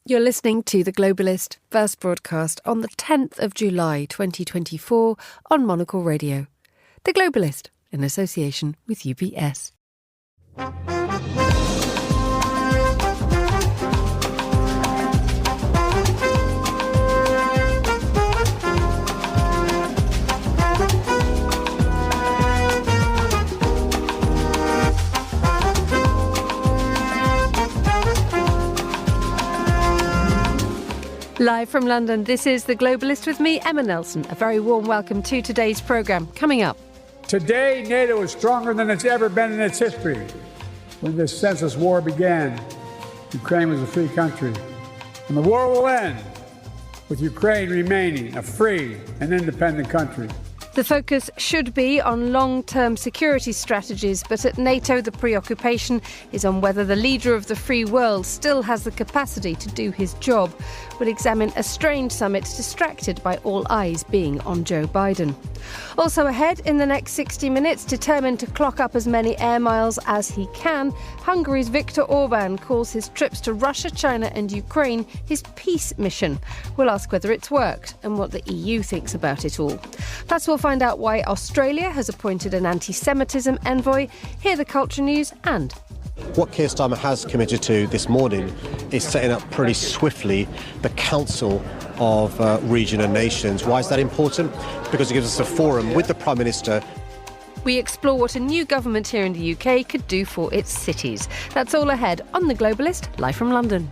You're listening to The Globalist, first broadcast on the 10th of July 2024 on Monocle Radio. The Globalist, in association with UBS. Live from London, this is The Globalist with me, Emma Nelson. A very warm welcome to today's programme. Coming up. Today, NATO is stronger than it's ever been in its history. When this senseless war began, Ukraine was a free country. And the war will end with Ukraine remaining a free and independent country. The focus should be on long-term security strategies, but at NATO the preoccupation is on whether the leader of the free world still has the capacity to do his job. We'll examine a strange summit distracted by all eyes being on Joe Biden. Also ahead in the next 60 minutes, determined to clock up as many air miles as he can, Hungary's Viktor Orbán calls his trips to Russia, China and Ukraine his peace mission. We'll ask whether it's worked and what the EU thinks about it all. Plus we'll find out why Australia has appointed an anti-Semitism envoy, hear the culture news and... What Keir Starmer has committed to this morning is setting up pretty swiftly the Council of Region and Nations. Why is that important? Because it gives us a forum with the Prime Minister. We explore what a new government here in the UK could do for its cities. That's all ahead on The Globalist, live from London.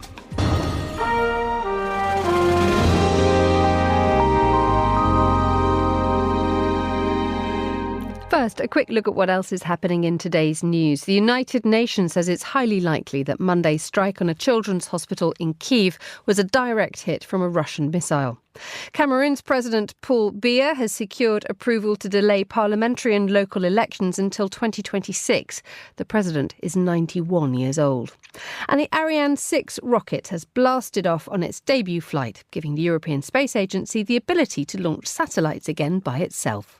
First, a quick look at what else is happening in today's news. The United Nations says it's highly likely that Monday's strike on a children's hospital in Kyiv was a direct hit from a Russian missile. Cameroon's President Paul Biya has secured approval to delay parliamentary and local elections until 2026. The president is 91 years old. And the Ariane 6 rocket has blasted off on its debut flight, giving the European Space Agency the ability to launch satellites again by itself.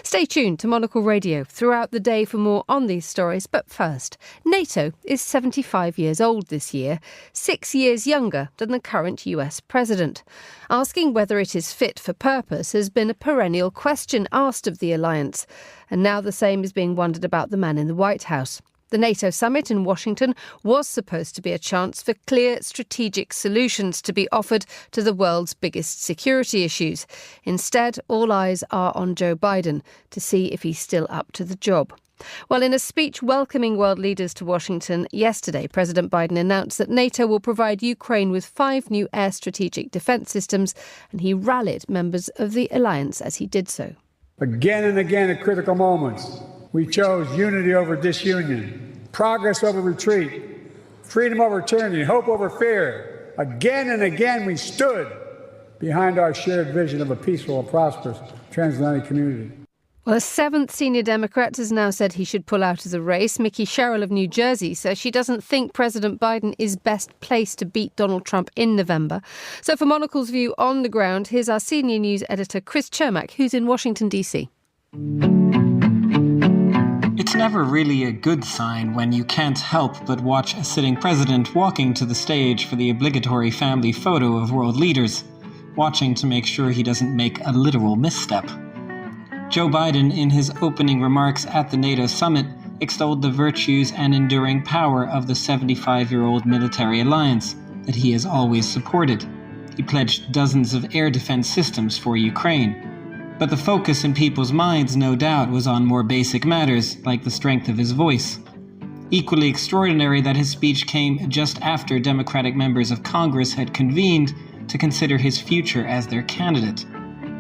Stay tuned to Monocle Radio throughout the day for more on these stories. But first, NATO is 75 years old this year, 6 years younger than the current US president. Asking whether it is fit for purpose has been a perennial question asked of the alliance. And now the same is being wondered about the man in the White House. The NATO summit in Washington was supposed to be a chance for clear strategic solutions to be offered to the world's biggest security issues. Instead, all eyes are on Joe Biden to see if he's still up to the job. Well, in a speech welcoming world leaders to Washington yesterday, President Biden announced that NATO will provide Ukraine with 5 new air strategic defence systems, and he rallied members of the alliance as he did so. Again and again at critical moments, we chose unity over disunion, progress over retreat, freedom over tyranny, hope over fear. Again and again we stood behind our shared vision of a peaceful and prosperous transatlantic community. Well, a 7th senior Democrat has now said he should pull out of the race. Mickey Sherrill of New Jersey says she doesn't think President Biden is best placed to beat Donald Trump in November. So for Monocle's view on the ground, here's our senior news editor, Chris Chermak, who's in Washington, D.C. It's never really a good sign when you can't help but watch a sitting president walking to the stage for the obligatory family photo of world leaders, watching to make sure he doesn't make a literal misstep. Joe Biden, in his opening remarks at the NATO summit, extolled the virtues and enduring power of the 75-year-old military alliance that he has always supported. He pledged dozens of air defense systems for Ukraine. But the focus in people's minds, no doubt, was on more basic matters, like the strength of his voice. Equally extraordinary that his speech came just after Democratic members of Congress had convened to consider his future as their candidate.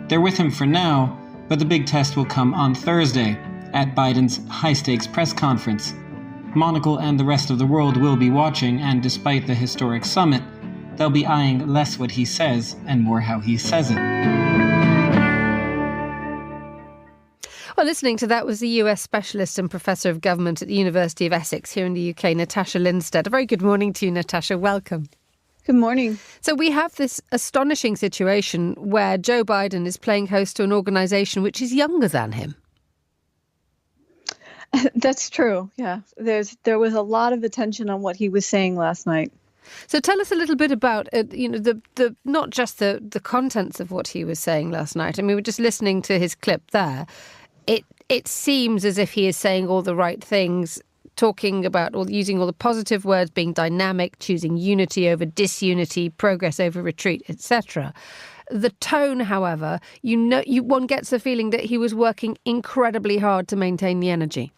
They're with him for now, but the big test will come on Thursday at Biden's high-stakes press conference. Monocle and the rest of the world will be watching, and despite the historic summit, they'll be eyeing less what he says and more how he says it. Well, listening to that was the US specialist and professor of government at the University of Essex here in the UK, Natasha Lindstedt. A very good morning to you, Natasha. Welcome. Good morning. So we have this astonishing situation where Joe Biden is playing host to an organisation which is younger than him. That's true. Yeah, there was a lot of attention on what he was saying last night. So tell us a little bit about, the not just the contents of what he was saying last night. I mean, we're just listening to his clip there. It seems as if he is saying all the right things, talking about or using all the positive words, being dynamic, choosing unity over disunity, progress over retreat, etc. The tone, however, one gets the feeling that he was working incredibly hard to maintain the energy.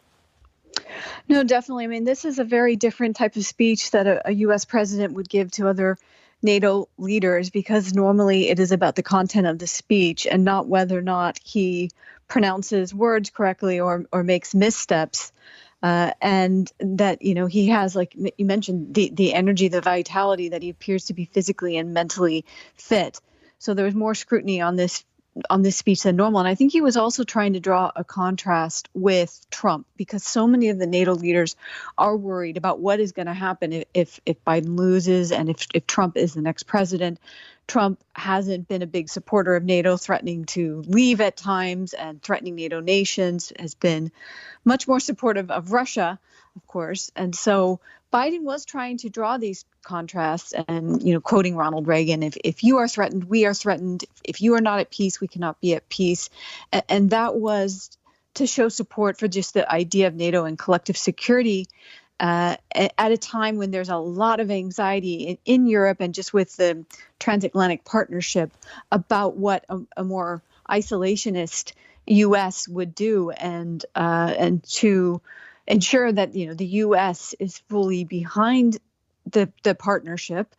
No, definitely. I mean, this is a very different type of speech that a U.S. president would give to other NATO leaders, because normally it is about the content of the speech and not whether or not he pronounces words correctly or makes missteps. And that, he has, like you mentioned, the energy, the vitality, that he appears to be physically and mentally fit. So there was more scrutiny on this speech than normal. And I think he was also trying to draw a contrast with Trump, because so many of the NATO leaders are worried about what is going to happen if Biden loses and if Trump is the next president. Trump hasn't been a big supporter of NATO, threatening to leave at times and threatening NATO nations, has been much more supportive of Russia, of course. And so Biden was trying to draw these contrasts and, quoting Ronald Reagan, if you are threatened, we are threatened. If you are not at peace, we cannot be at peace. And that was to show support for just the idea of NATO and collective security at a time when there's a lot of anxiety in Europe and just with the transatlantic partnership about what a more isolationist U.S. would do, and to ensure that the U.S. is fully behind the partnership,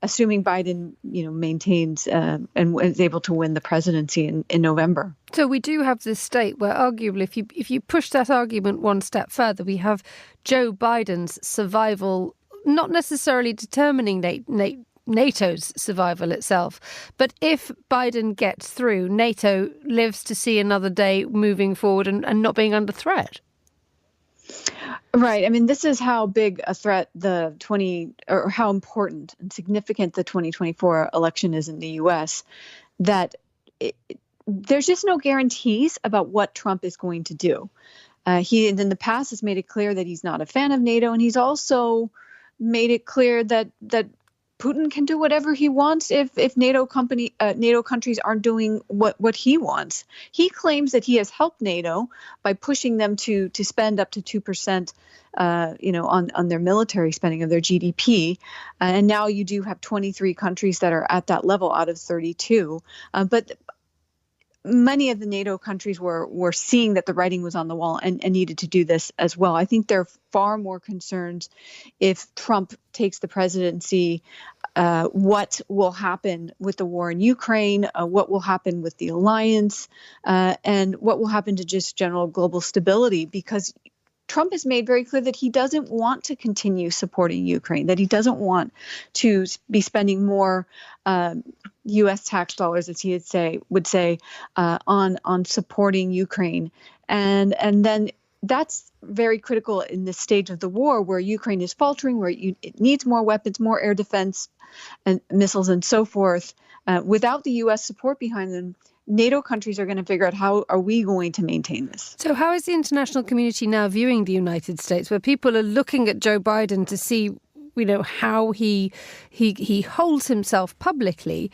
assuming Biden maintains and is able to win the presidency in November. So we do have this state where, arguably, if you push that argument one step further, we have Joe Biden's survival not necessarily determining NATO's survival itself. But if Biden gets through, NATO lives to see another day moving forward and not being under threat. Right. I mean, this is how big a threat or how important and significant the 2024 election is in the U.S., that there's just no guarantees about what Trump is going to do. He, in the past, has made it clear that he's not a fan of NATO, and he's also made it clear that Putin can do whatever he wants if NATO countries aren't doing what he wants. He claims that he has helped NATO by pushing them to spend up to 2%, on their military spending of their GDP. And now you do have 23 countries that are at that level out of 32. But many of the NATO countries were seeing that the writing was on the wall and needed to do this as well. I think there are far more concerns if Trump takes the presidency, what will happen with the war in Ukraine, what will happen with the alliance, and what will happen to just general global stability, because Trump has made very clear that he doesn't want to continue supporting Ukraine, that he doesn't want to be spending more U.S. tax dollars, as he would say, on supporting Ukraine. And then that's very critical in this stage of the war where Ukraine is faltering, where it needs more weapons, more air defense and missiles and so forth. Without the U.S. support behind them, NATO countries are going to figure out how are we going to maintain this. So how is the international community now viewing the United States, where people are looking at Joe Biden to see, how he holds himself publicly?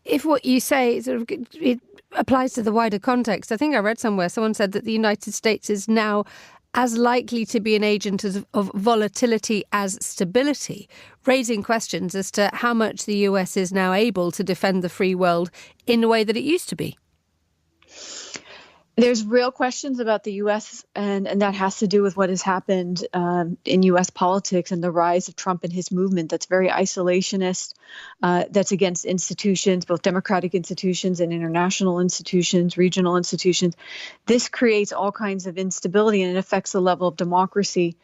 If what you say it applies to the wider context, I think I read somewhere someone said that the United States is now as likely to be an agent of volatility as stability, raising questions as to how much the US is now able to defend the free world in the way that it used to be. There's real questions about the U.S., and that has to do with what has happened in U.S. politics and the rise of Trump and his movement that's very isolationist, that's against institutions, both democratic institutions and international institutions, regional institutions. This creates all kinds of instability, and it affects the level of democracy,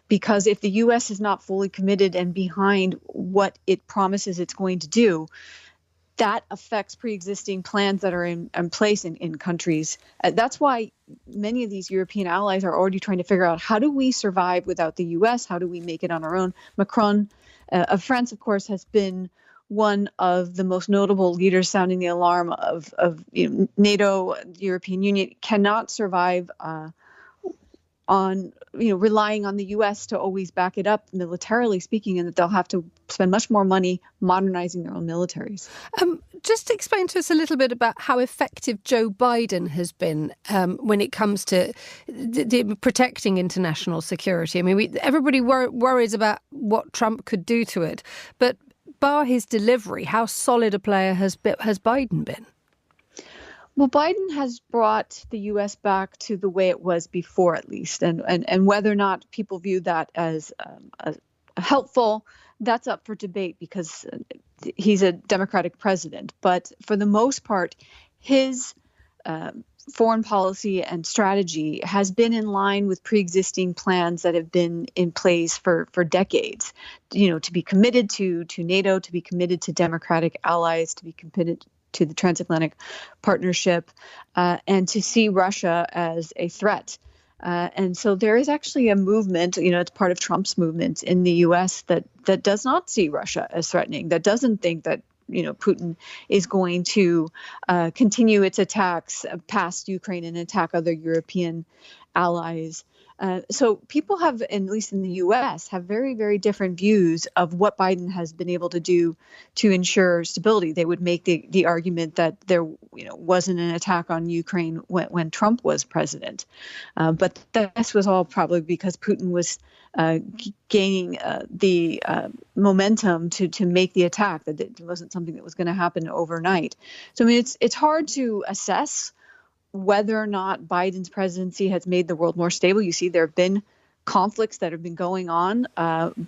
because if the U.S. is not fully committed and behind what it promises it's going to do, that affects pre-existing plans that are in place in countries. That's why many of these European allies are already trying to figure out, how do we survive without the U.S.? How do we make it on our own? Macron of France, of course, has been one of the most notable leaders sounding the alarm of NATO. The European Union cannot survive on, relying on the U.S. to always back it up militarily speaking, and that they'll have to spend much more money modernizing their own militaries. Just explain to us a little bit about how effective Joe Biden has been when it comes to protecting international security. I mean, everybody worries about what Trump could do to it, but bar his delivery, how solid a player has Biden been? Well, Biden has brought the U.S. back to the way it was before, at least, and whether or not people view that as helpful, that's up for debate because he's a Democratic president. But for the most part, his foreign policy and strategy has been in line with pre-existing plans that have been in place for decades. To be committed to NATO, to be committed to democratic allies, to be committed to the transatlantic partnership, and to see Russia as a threat. And so there is actually a movement, it's part of Trump's movement in the U.S. that does not see Russia as threatening, that doesn't think that Putin is going to continue its attacks past Ukraine and attack other European allies. So people have, at least in the U.S., have very, very different views of what Biden has been able to do to ensure stability. They would make the argument that there wasn't an attack on Ukraine when Trump was president. But this was all probably because Putin was gaining the momentum to make the attack, that it wasn't something that was going to happen overnight. So, I mean, it's hard to assess whether or not Biden's presidency has made the world more stable. You see, there have been conflicts that have been going on,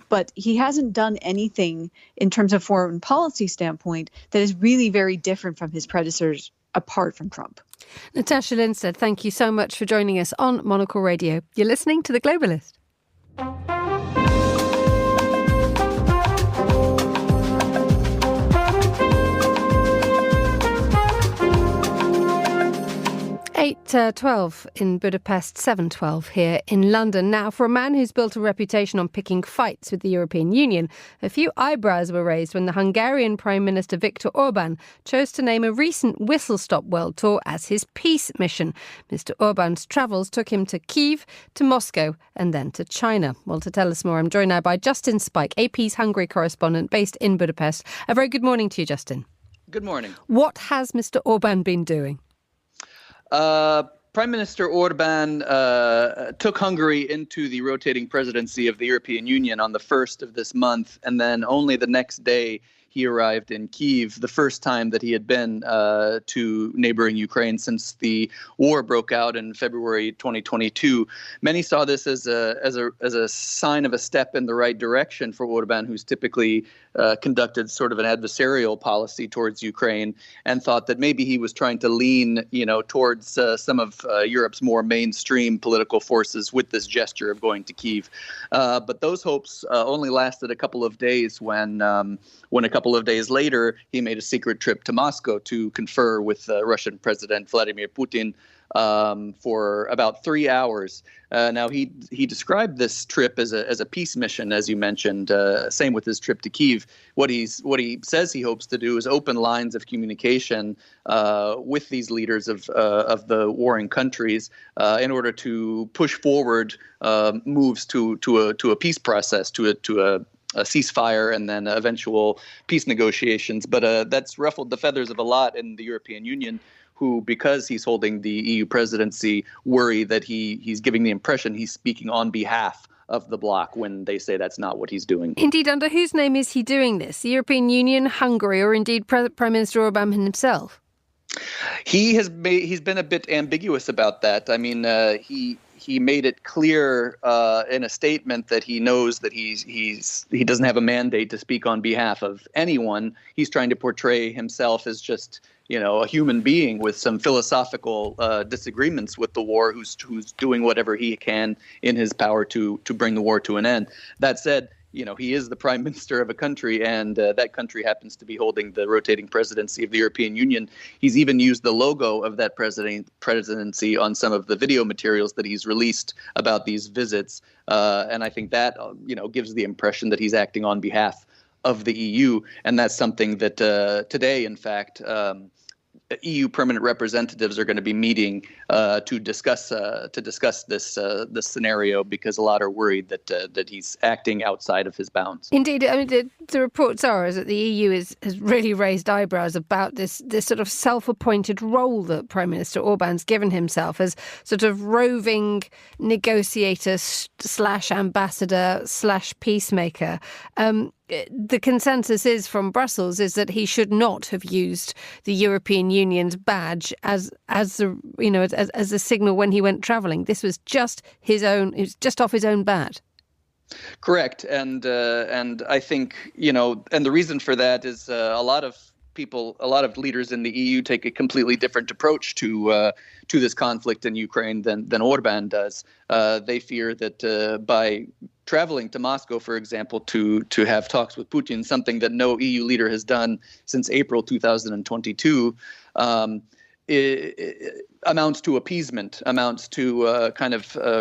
but he hasn't done anything in terms of foreign policy standpoint that is really very different from his predecessors apart from Trump. Natasha Lindstedt, thank you so much for joining us on Monocle Radio. You're listening to The Globalist. $8:12 in Budapest, 7:12 here in London. Now, for a man who's built a reputation on picking fights with the European Union, a few eyebrows were raised when the Hungarian Prime Minister Viktor Orbán chose to name a recent whistle-stop world tour as his peace mission. Mr. Orbán's travels took him to Kyiv, to Moscow and then to China. Well, to tell us more, I'm joined now by Justin Spike, AP's Hungary correspondent based in Budapest. A very good morning to you, Justin. Good morning. What has Mr. Orbán been doing? Prime Minister Orbán took Hungary into the rotating presidency of the European Union on the 1st of this month, and then only the next day he arrived in Kyiv, the first time that he had been to neighboring Ukraine since the war broke out in February 2022. Many saw this as a sign of a step in the right direction for Orbán, who's typically conducted sort of an adversarial policy towards Ukraine, and thought that maybe he was trying to lean, towards some of Europe's more mainstream political forces with this gesture of going to Kyiv. But those hopes only lasted a couple of days when a couple of days later, he made a secret trip to Moscow to confer with Russian President Vladimir Putin for about 3 hours. Now, he described this trip as a peace mission, as you mentioned. Same with his trip to Kyiv. What he says he hopes to do is open lines of communication with these leaders of the warring countries in order to push forward moves to a peace process, to a ceasefire and then eventual peace negotiations. But that's ruffled the feathers of a lot in the European Union, who, because he's holding the EU presidency, worry that he's giving the impression he's speaking on behalf of the bloc when they say that's not what he's doing. Indeed, under whose name is he doing this? The European Union, Hungary, or indeed Prime Minister Orbán himself? He's been a bit ambiguous about that. I mean, he made it clear in a statement that he knows that he doesn't have a mandate to speak on behalf of anyone. He's trying to portray himself as just a human being with some philosophical disagreements with the war, who's doing whatever he can in his power to bring the war to an end. That said, he is the prime minister of a country, and that country happens to be holding the rotating presidency of the European Union. He's even used the logo of that presidency on some of the video materials that he's released about these visits. And I think that, gives the impression that he's acting on behalf of the EU. And that's something that today, in fact, EU permanent representatives are going to be meeting to discuss this scenario, because a lot are worried that he's acting outside of his bounds. Indeed, I mean the reports are that the EU has really raised eyebrows about this sort of self-appointed role that Prime Minister Orbán's given himself as sort of roving negotiator / ambassador / peacemaker. The consensus is from Brussels is that he should not have used the European Union's badge as a signal when he went travelling. This was just his own. It was just off his own bat. Correct, and I think and the reason for that is a lot of leaders in the EU take a completely different approach to this conflict in Ukraine than Orbán does. They fear that by traveling to Moscow, for example, to have talks with Putin, something that no EU leader has done since April 2022, it amounts to appeasement, amounts to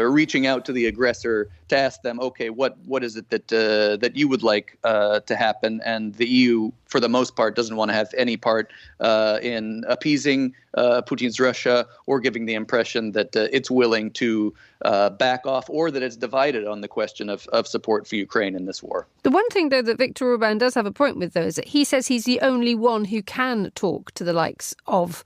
reaching out to the aggressor to ask them, okay, what is it that you would like to happen? And the EU, for the most part, doesn't want to have any part in appeasing Putin's Russia or giving the impression that it's willing to back off, or that it's divided on the question of support for Ukraine in this war. The one thing, though, that Viktor Orbán does have a point with, though, is that he says he's the only one who can talk to the likes of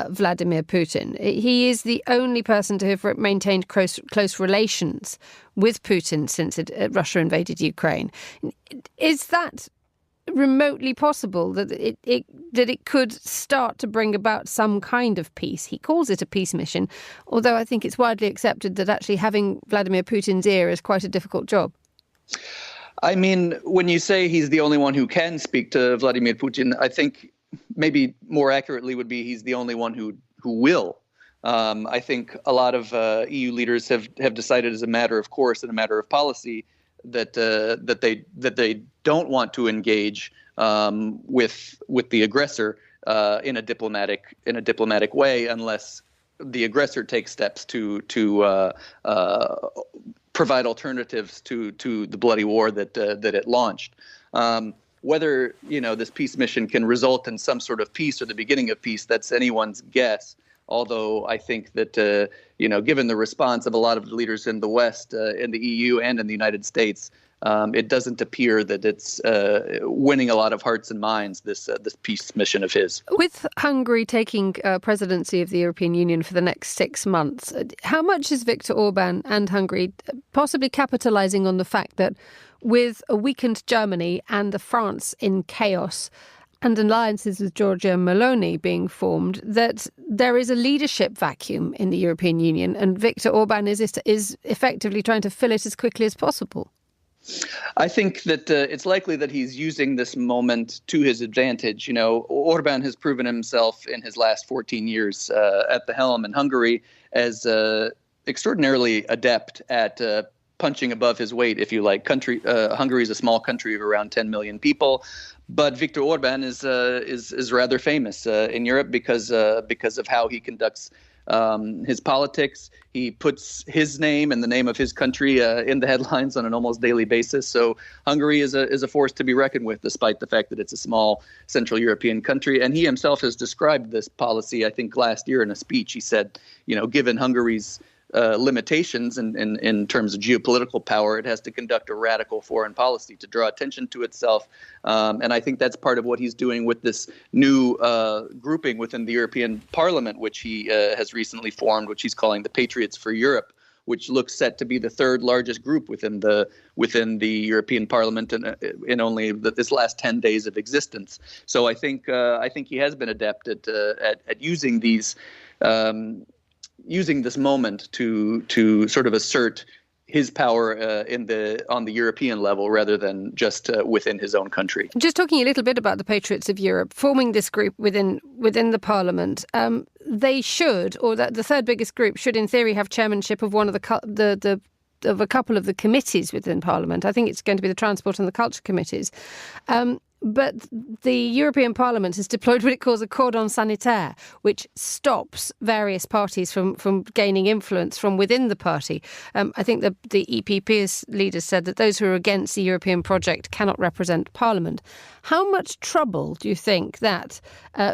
Vladimir Putin. He is the only person to have maintained close relations with Putin since Russia invaded Ukraine. Is that remotely possible that it could start to bring about some kind of peace? He calls it a peace mission, although I think it's widely accepted that actually having Vladimir Putin's ear is quite a difficult job. I mean, when you say he's the only one who can speak to Vladimir Putin, I think maybe more accurately would be he's the only one who will. I think a lot of EU leaders have decided as a matter of course and a matter of policy that they don't want to engage with the aggressor in a diplomatic way unless the aggressor takes steps to provide alternatives to the bloody war that it launched. Whether this peace mission can result in some sort of peace or the beginning of peace, that's anyone's guess. Although I think that given the response of a lot of the leaders in the West, in the EU and in the United States, it doesn't appear that it's winning a lot of hearts and minds, this peace mission of his. With Hungary taking presidency of the European Union for the next 6 months, how much is Viktor Orbán and Hungary possibly capitalising on the fact that with a weakened Germany and the France in chaos and alliances with Giorgia Meloni being formed, that there is a leadership vacuum in the European Union, and Viktor Orbán is effectively trying to fill it as quickly as possible? I think that it's likely that he's using this moment to his advantage. Orbán has proven himself in his last 14 years at the helm in Hungary as extraordinarily adept at punching above his weight, if you like. Hungary is a small country of around 10 million people, but Viktor Orbán is rather famous in Europe because of how he conducts his politics. He puts his name and the name of his country in the headlines on an almost daily basis. So Hungary is a force to be reckoned with, despite the fact that it's a small Central European country. And he himself has described this policy, I think, last year in a speech. He said, given Hungary's limitations in terms of geopolitical power, it has to conduct a radical foreign policy to draw attention to itself. And I think that's part of what he's doing with this new grouping within the European Parliament, which he has recently formed, which he's calling the Patriots for Europe, which looks set to be the third largest group within the European Parliament in only this last 10 days of existence. So I think he has been adept at using these. Using this moment to sort of assert his power on the European level rather than just within his own country. Just talking a little bit about the Patriots of Europe, forming this group within the Parliament, they should, or the third biggest group should, in theory, have chairmanship of one of of a couple of the committees within Parliament. I think it's going to be the Transport and the Culture committees. But the European Parliament has deployed what it calls a cordon sanitaire, which stops various parties from gaining influence from within the party. I think the EPP's leaders said that those who are against the European project cannot represent Parliament. How much trouble do you think that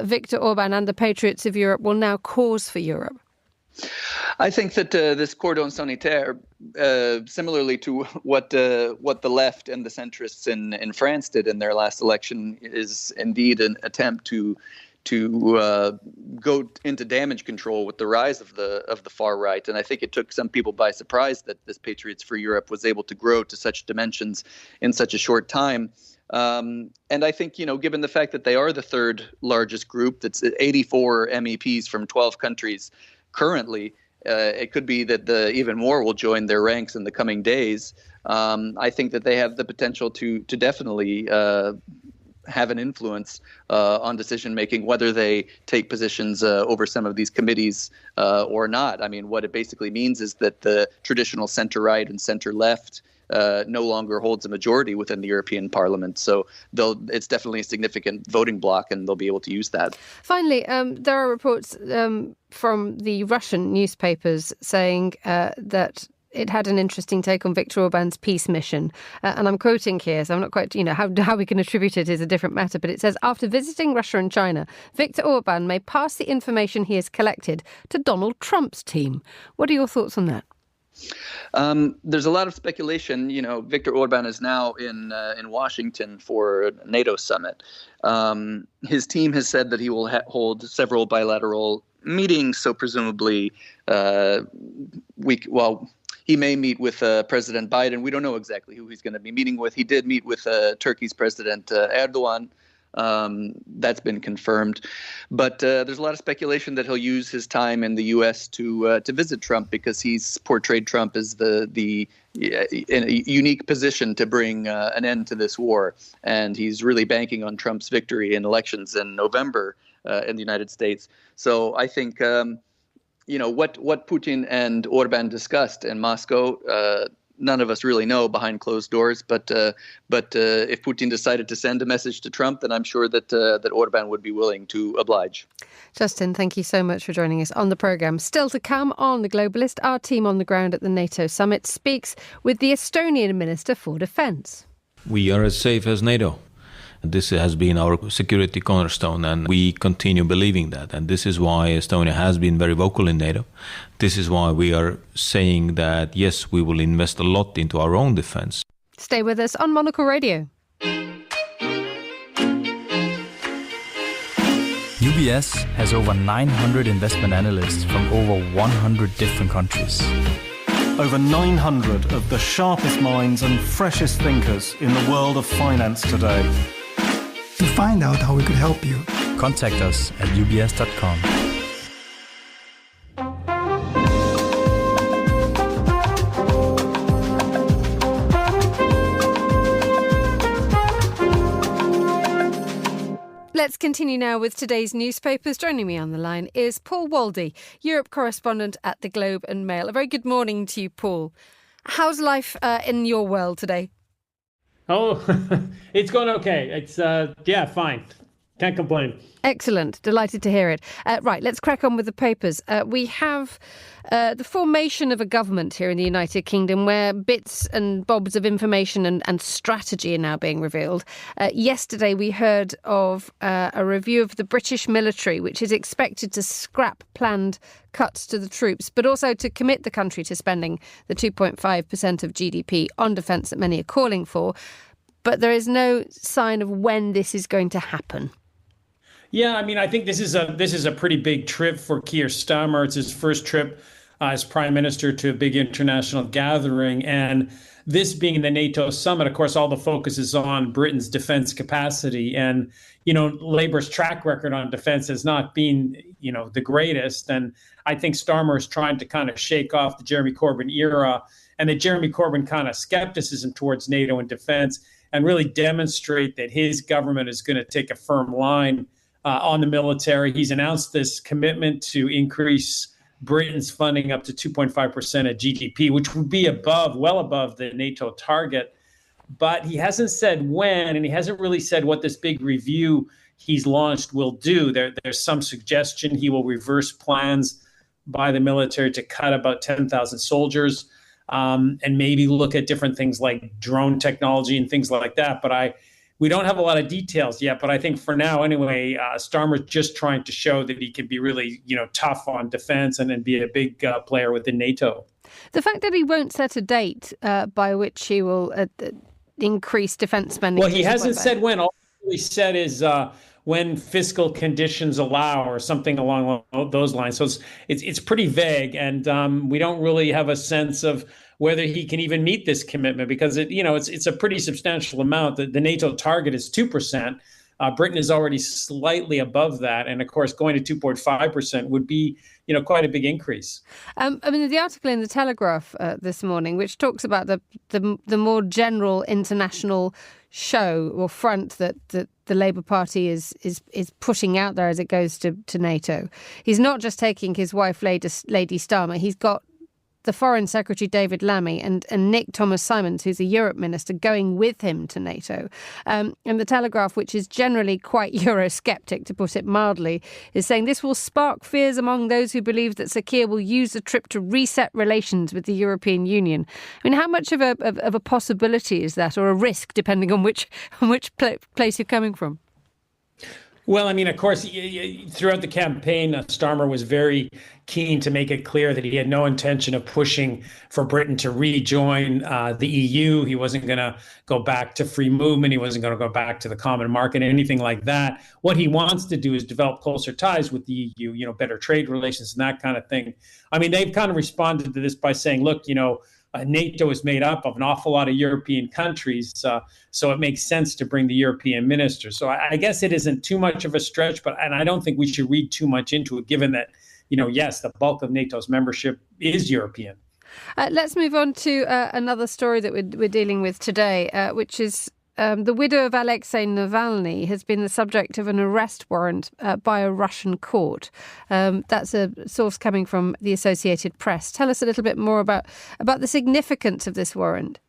Viktor Orbán and the patriots of Europe will now cause for Europe? I think that this cordon sanitaire, similarly to what the left and the centrists in France did in their last election, is indeed an attempt to go into damage control with the rise of the far right. And I think it took some people by surprise that this Patriots for Europe was able to grow to such dimensions in such a short time. And I think, given the fact that they are the third largest group, that's 84 MEPs from 12 countries currently, it could be that even more will join their ranks in the coming days. I think that they have the potential to definitely have an influence on decision making, whether they take positions over some of these committees or not. I mean, what it basically means is that the traditional center right and center left no longer holds a majority within the European Parliament. So it's definitely a significant voting bloc, and they'll be able to use that. Finally, there are reports from the Russian newspapers saying that it had an interesting take on Viktor Orbán's peace mission. And I'm quoting here, so I'm not quite, how we can attribute it is a different matter. But it says, after visiting Russia and China, Viktor Orbán may pass the information he has collected to Donald Trump's team. What are your thoughts on that? There's a lot of speculation. Viktor Orbán is now in Washington for a Nato summit. His team has said that he will hold several bilateral meetings. So presumably, he may meet with President Biden. We don't know exactly who he's going to be meeting with. He did meet with Turkey's President Erdogan. That's been confirmed. But there's a lot of speculation that he'll use his time in the U.S. to visit Trump, because he's portrayed Trump as in a unique position to bring an end to this war. And he's really banking on Trump's victory in elections in November in the United States. So I think, what Putin and Orbán discussed in Moscow, none of us really know behind closed doors. But if Putin decided to send a message to Trump, then I'm sure that Orbán would be willing to oblige. Justin, thank you so much for joining us on the programme. Still to come on The Globalist, our team on the ground at the NATO summit speaks with the Estonian Minister for Defence. We are as safe as NATO. This has been our security cornerstone, and we continue believing that. And this is why Estonia has been very vocal in NATO. This is why we are saying that, yes, we will invest a lot into our own defence. Stay with us on Monocle Radio. UBS has over 900 investment analysts from over 100 different countries. Over 900 of the sharpest minds and freshest thinkers in the world of finance today. To find out how we could help you, contact us at ubs.com. Let's continue now with today's newspapers. Joining me on the line is Paul Waldie, Europe correspondent at the Globe and Mail. A very good morning to you, Paul. How's life in your world today? Oh, it's going okay. It's, fine. Can't complain. Excellent. Delighted to hear it. Right, let's crack on with the papers. We have the formation of a government here in the United Kingdom where bits and bobs of information and strategy are now being revealed. Yesterday we heard of a review of the British military, which is expected to scrap planned cuts to the troops, but also to commit the country to spending the 2.5% of GDP on defence that many are calling for. But there is no sign of when this is going to happen. Yeah, I mean, I think this is a pretty big trip for Keir Starmer. It's his first trip as prime minister to a big international gathering. And this being the NATO summit, of course, all the focus is on Britain's defense capacity. And, Labour's track record on defense has not been, the greatest. And I think Starmer is trying to kind of shake off the Jeremy Corbyn era and the Jeremy Corbyn kind of skepticism towards NATO and defense, and really demonstrate that his government is going to take a firm line on the military. He's announced this commitment to increase Britain's funding up to 2.5% of GDP, which would be well above the NATO target. but he hasn't said when, and he hasn't really said what this big review he's launched will do. There's some suggestion he will reverse plans by the military to cut about 10,000 soldiers, and maybe look at different things like drone technology and things like that. But we don't have a lot of details yet. But I think for now, anyway, Starmer's just trying to show that he can be really, tough on defense and then be a big player within NATO. The fact that he won't set a date by which he will increase defense spending. Well, he hasn't said when. All he said is when fiscal conditions allow, or something along those lines. So it's pretty vague, and we don't really have a sense of whether he can even meet this commitment, because it's a pretty substantial amount. The NATO target is 2%. Britain is already slightly above that, and of course, going to 2.5% would be quite a big increase. The article in the Telegraph this morning, which talks about the more general international show or front that the Labour Party is putting out there as it goes to NATO. He's not just taking his wife, Lady Starmer. He's got the Foreign Secretary David Lammy and Nick Thomas-Symonds, who's a Europe minister, going with him to NATO. And the Telegraph, which is generally quite Eurosceptic, to put it mildly, is saying this will spark fears among those who believe that Sir Keir will use the trip to reset relations with the European Union. I mean, how much of a possibility is that, or a risk, depending on which place you're coming from? Well, of course, throughout the campaign, Starmer was very keen to make it clear that he had no intention of pushing for Britain to rejoin the EU. He wasn't going to go back to free movement. He wasn't going to go back to the common market, anything like that. What he wants to do is develop closer ties with the EU, better trade relations and that kind of thing. They've kind of responded to this by saying, look, NATO is made up of an awful lot of European countries, so it makes sense to bring the European ministers. So I guess it isn't too much of a stretch, and I don't think we should read too much into it, given that, yes, the bulk of NATO's membership is European. Let's move on to another story that we're dealing with today, which is the widow of Alexei Navalny has been the subject of an arrest warrant by a Russian court. That's a source coming from the Associated Press. Tell us a little bit more about the significance of this warrant.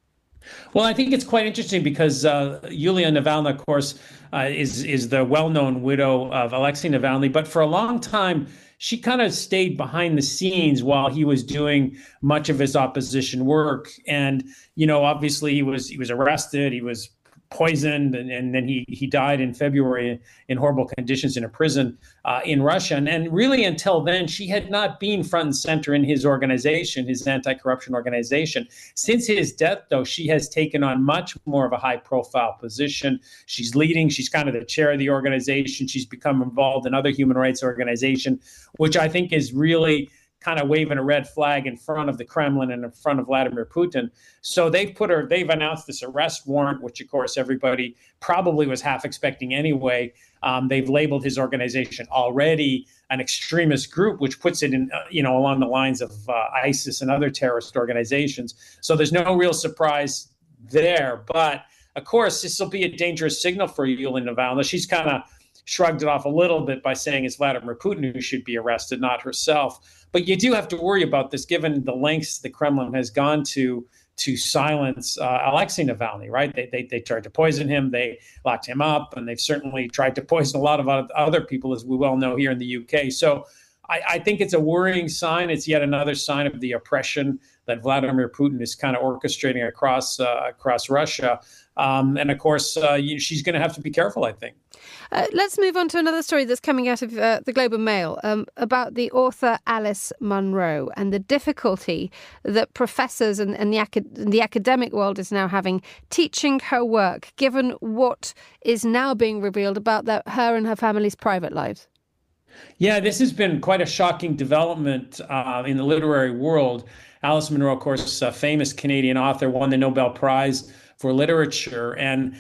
Well, I think it's quite interesting because Yulia Navalny, of course, is the well-known widow of Alexei Navalny. But for a long time, she kind of stayed behind the scenes while he was doing much of his opposition work. And, obviously he was arrested. He was poisoned, and then he died in February in horrible conditions in a prison in Russia. And really until then, she had not been front and center in his organization, his anti-corruption organization. Since his death, though, she has taken on much more of a high-profile position. She's leading. She's kind of the chair of the organization. She's become involved in other human rights organizations, which I think is really kind of waving a red flag in front of the Kremlin and in front of Vladimir Putin. So they've announced this arrest warrant, which of course everybody probably was half expecting anyway. They've labeled his organization already an extremist group, which puts it in, along the lines of ISIS and other terrorist organizations. So there's no real surprise there. But of course, this will be a dangerous signal for Yulia Navalny. She's kind of shrugged it off a little bit by saying it's Vladimir Putin who should be arrested, not herself. But you do have to worry about this, given the lengths the Kremlin has gone to silence Alexei Navalny, right? They tried to poison him, they locked him up, and they've certainly tried to poison a lot of other people, as we well know here in the UK. So I think it's a worrying sign. It's yet another sign of the oppression that Vladimir Putin is kind of orchestrating across Russia. And of course, she's going to have to be careful, I think. Let's move on to another story that's coming out of the Globe and Mail about the author Alice Munro and the difficulty that professors and the academic world is now having teaching her work, given what is now being revealed about her and her family's private lives. Yeah, this has been quite a shocking development in the literary world. Alice Munro, of course, a famous Canadian author, won the Nobel Prize for literature. And,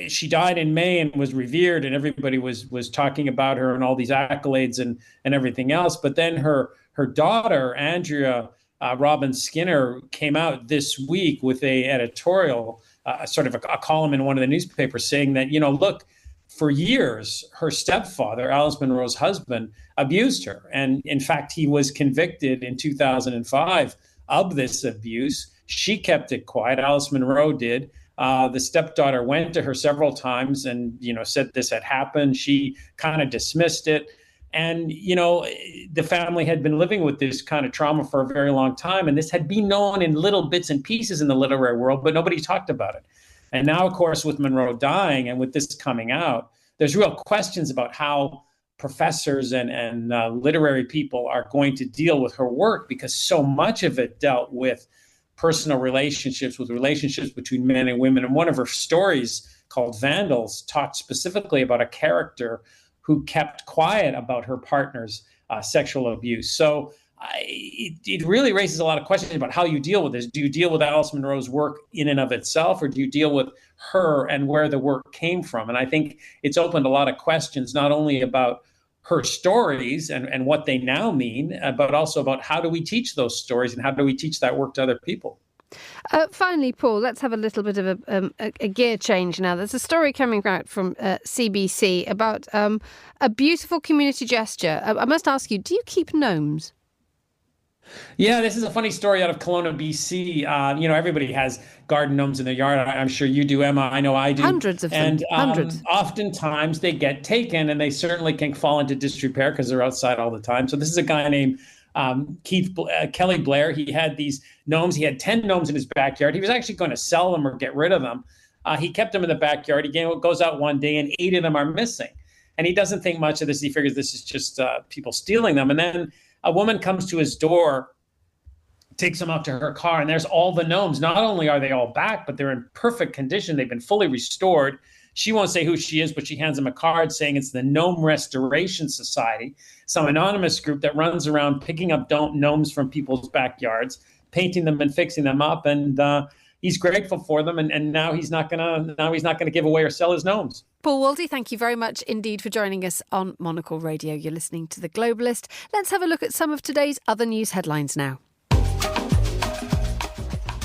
she died in May and was revered, and everybody was talking about her and all these accolades and everything else. But then her daughter, Andrea Robin Skinner, came out this week with a editorial, sort of a column in one of the newspapers saying that, look, for years, her stepfather, Alice Munro's husband, abused her. And in fact, he was convicted in 2005 of this abuse. She kept it quiet. Alice Munro did. The stepdaughter went to her several times and, said this had happened. She kind of dismissed it. And, the family had been living with this kind of trauma for a very long time. And this had been known in little bits and pieces in the literary world, but nobody talked about it. And now, of course, with Monroe dying and with this coming out, there's real questions about how professors and literary people are going to deal with her work, because so much of it dealt with personal relationships, with relationships between men and women. And one of her stories, called Vandals, talked specifically about a character who kept quiet about her partner's sexual abuse. So it really raises a lot of questions about how you deal with this. Do you deal with Alice Munro's work in and of itself, or do you deal with her and where the work came from? And I think it's opened a lot of questions, not only about her stories and what they now mean, but also about how do we teach those stories and how do we teach that work to other people. Finally, Paul, let's have a little bit of a gear change now. There's a story coming out from CBC about a beautiful community gesture. I must ask you, do you keep gnomes? Yeah, this is a funny story out of Kelowna, BC. Everybody has garden gnomes in their yard. I'm sure you do, Emma. I know I do. Hundreds of them. And hundreds. Oftentimes they get taken, and they certainly can fall into disrepair because they're outside all the time. So this is a guy named Kelly Blair. He had these gnomes. He had 10 gnomes in his backyard. He was actually going to sell them or get rid of them. He kept them in the backyard. He goes out one day, and 8 of them are missing. And he doesn't think much of this. He figures this is just people stealing them. And then a woman comes to his door, takes them up to her car, and there's all the gnomes. Not only are they all back, but they're in perfect condition. They've been fully restored. She won't say who she is, but she hands him a card saying it's the Gnome Restoration Society, some anonymous group that runs around picking up gnomes from people's backyards, painting them and fixing them up. And he's grateful for them. And now he's not gonna give away or sell his gnomes. Paul Waldy, thank you very much indeed for joining us on Monocle Radio. You're listening to The Globalist. Let's have a look at some of today's other news headlines now.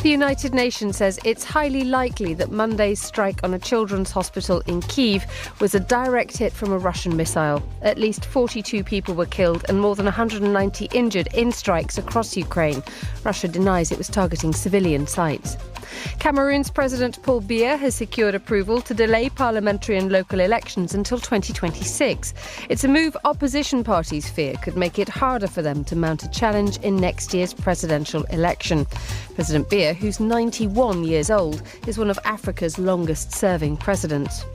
The United Nations says it's highly likely that Monday's strike on a children's hospital in Kyiv was a direct hit from a Russian missile. At least 42 people were killed and more than 190 injured in strikes across Ukraine. Russia denies it was targeting civilian sites. Cameroon's President Paul Biya has secured approval to delay parliamentary and local elections until 2026. It's a move opposition parties fear could make it harder for them to mount a challenge in next year's presidential election. President Biya, who's 91 years old, is one of Africa's longest-serving presidents.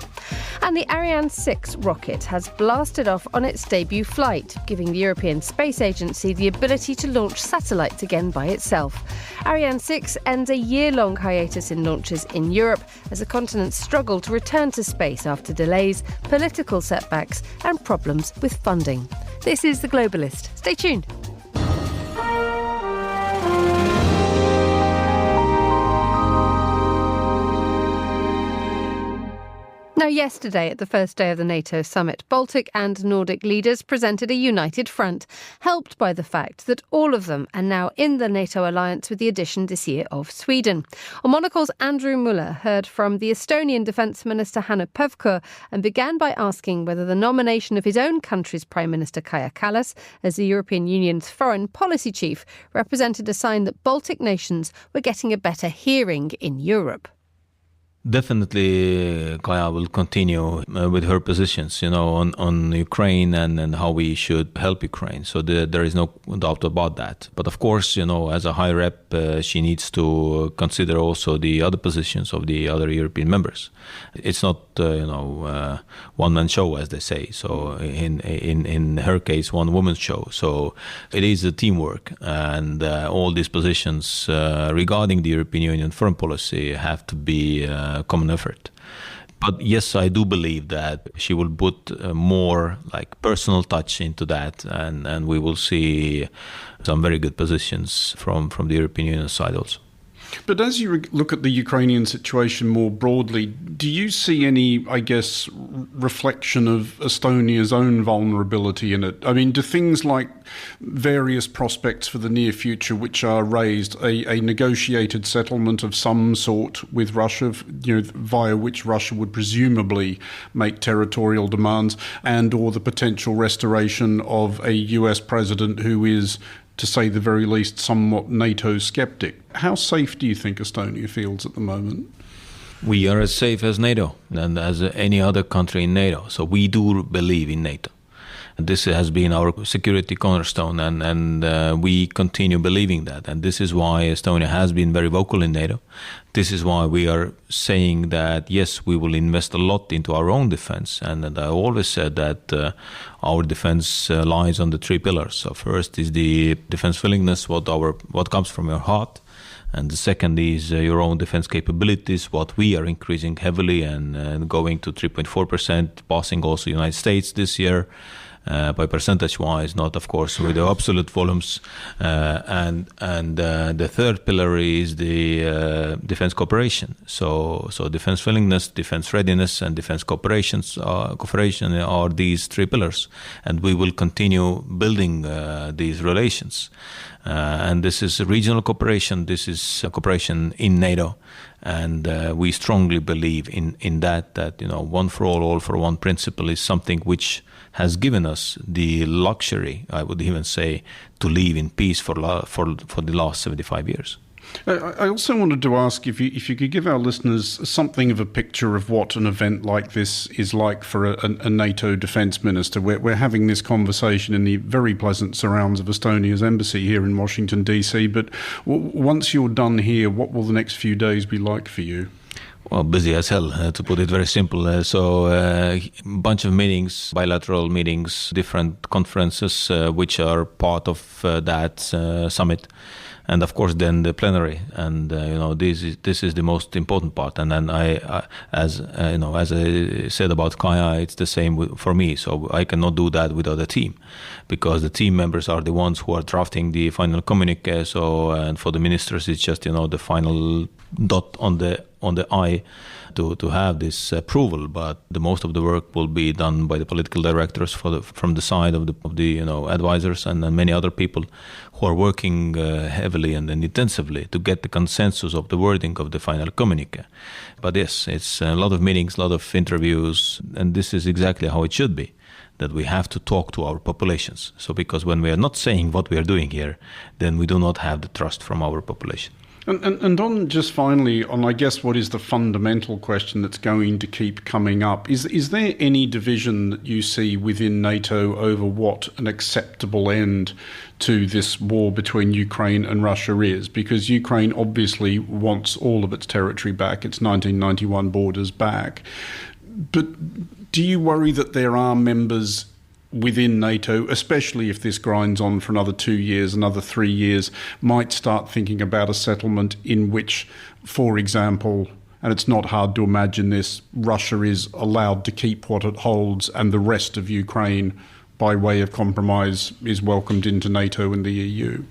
And the Ariane 6 rocket has blasted off on its debut flight, giving the European Space Agency the ability to launch satellites again by itself. Ariane 6 ends a year-long hiatus in launches in Europe as the continent struggled to return to space after delays, political setbacks and problems with funding. This is The Globalist. Stay tuned. Now, yesterday, at the first day of the NATO summit, Baltic and Nordic leaders presented a united front, helped by the fact that all of them are now in the NATO alliance with the addition this year of Sweden. On Monocle's Andrew Muller heard from the Estonian Defence Minister Hanno Pevkur and began by asking whether the nomination of his own country's Prime Minister Kaja Kallas as the European Union's foreign policy chief represented a sign that Baltic nations were getting a better hearing in Europe. Definitely, Kaja will continue with her positions, on Ukraine and how we should help Ukraine. So there is no doubt about that. But of course, as a high rep, she needs to consider also the other positions of the other European members. It's not, one-man show, as they say. So in her case, one-woman show. So it is a teamwork, and all these positions regarding the European Union foreign policy have to be common effort. But yes, I do believe that she will put more personal touch into that, and we will see some very good positions from the European Union side also. But as you look at the Ukrainian situation more broadly, do you see any, reflection of Estonia's own vulnerability in it? I mean, do things like various prospects for the near future which are raised, a negotiated settlement of some sort with Russia, via which Russia would presumably make territorial demands, and or the potential restoration of a US president who is, to say the very least, somewhat NATO sceptic. How safe do you think Estonia feels at the moment? We are as safe as NATO and as any other country in NATO. So we do believe in NATO. This has been our security cornerstone, and we continue believing that. And this is why Estonia has been very vocal in NATO. This is why we are saying that, yes, we will invest a lot into our own defense. And I always said that our defense lies on the three pillars. So first is the defense willingness, what comes from your heart. And the second is your own defense capabilities, what we are increasing heavily and going to 3.4%, passing also the United States this year. By percentage-wise, not of course with the absolute volumes, and the third pillar is the defense cooperation. So defense willingness, defense readiness, and defense cooperation are these three pillars, and we will continue building these relations. And this is regional cooperation. This is cooperation in NATO. And we strongly believe in that one for all for one principle is something which has given us the luxury, I would even say, to live in peace for the last 75 years. I also wanted to ask if you could give our listeners something of a picture of what an event like this is like for a NATO defence minister. We're having this conversation in the very pleasant surrounds of Estonia's embassy here in Washington, D.C., but once you're done here, what will the next few days be like for you? Well, busy as hell, to put it very simple. So a bunch of meetings, bilateral meetings, different conferences which are part of that summit. And of course, then the plenary, and this is the most important part. And then as I said about Kaja, it's the same for me. So I cannot do that without a team, because the team members are the ones who are drafting the final communique. So and for the ministers, it's just the final dot on the I to have this approval. But the most of the work will be done by the political directors from the side of the advisors and many other people who are working heavily and intensively to get the consensus of the wording of the final communique. But yes, it's a lot of meetings, a lot of interviews, and this is exactly how it should be, that we have to talk to our populations. So because when we are not saying what we are doing here, then we do not have the trust from our population. And on just finally, on I guess what is the fundamental question that's going to keep coming up, is there any division that you see within NATO over what an acceptable end to this war between Ukraine and Russia is? Because Ukraine obviously wants all of its territory back, its 1991 borders back. But do you worry that there are members within NATO, especially if this grinds on for another 2 years, another 3 years, might start thinking about a settlement in which, for example, and it's not hard to imagine this, Russia is allowed to keep what it holds and the rest of Ukraine, by way of compromise, is welcomed into NATO and the EU?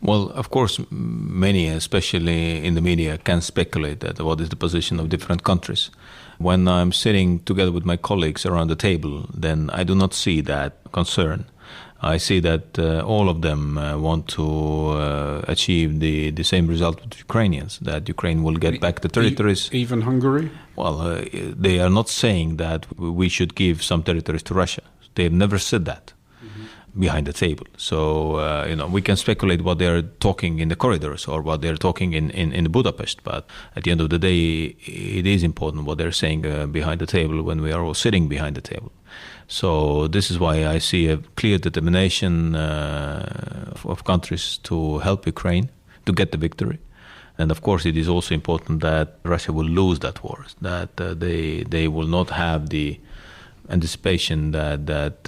Well, of course, many, especially in the media, can speculate that what is the position of different countries. When I'm sitting together with my colleagues around the table, then I do not see that concern. I see that all of them want to achieve the same result with Ukrainians, that Ukraine will get back the territories. Even Hungary? Well, they are not saying that we should give some territories to Russia. They've never said that behind the table. So, we can speculate what they're talking in the corridors or what they're talking in Budapest. But at the end of the day, it is important what they're saying behind the table when we are all sitting behind the table. So this is why I see a clear determination of countries to help Ukraine to get the victory. And of course, it is also important that Russia will lose that war, that they will not have the anticipation that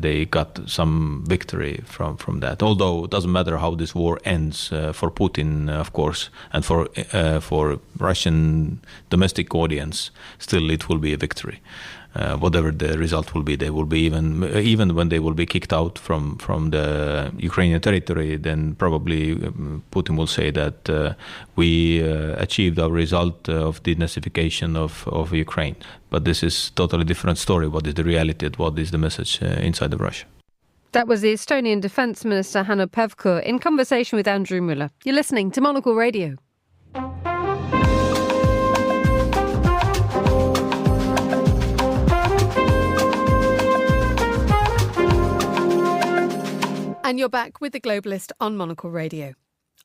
they got some victory from that. Although it doesn't matter how this war ends for Putin, of course, and for Russian domestic audience, still it will be a victory. Whatever the result will be, they will be even when they will be kicked out from the Ukrainian territory, then probably Putin will say that we achieved our result of denazification of Ukraine. But this is totally different story. What is the reality? What is the message inside of Russia? That was the Estonian Defence Minister Hanno Pevkur in conversation with Andrew Muller. You're listening to Monocle Radio. And you're back with the Globalist on Monocle Radio.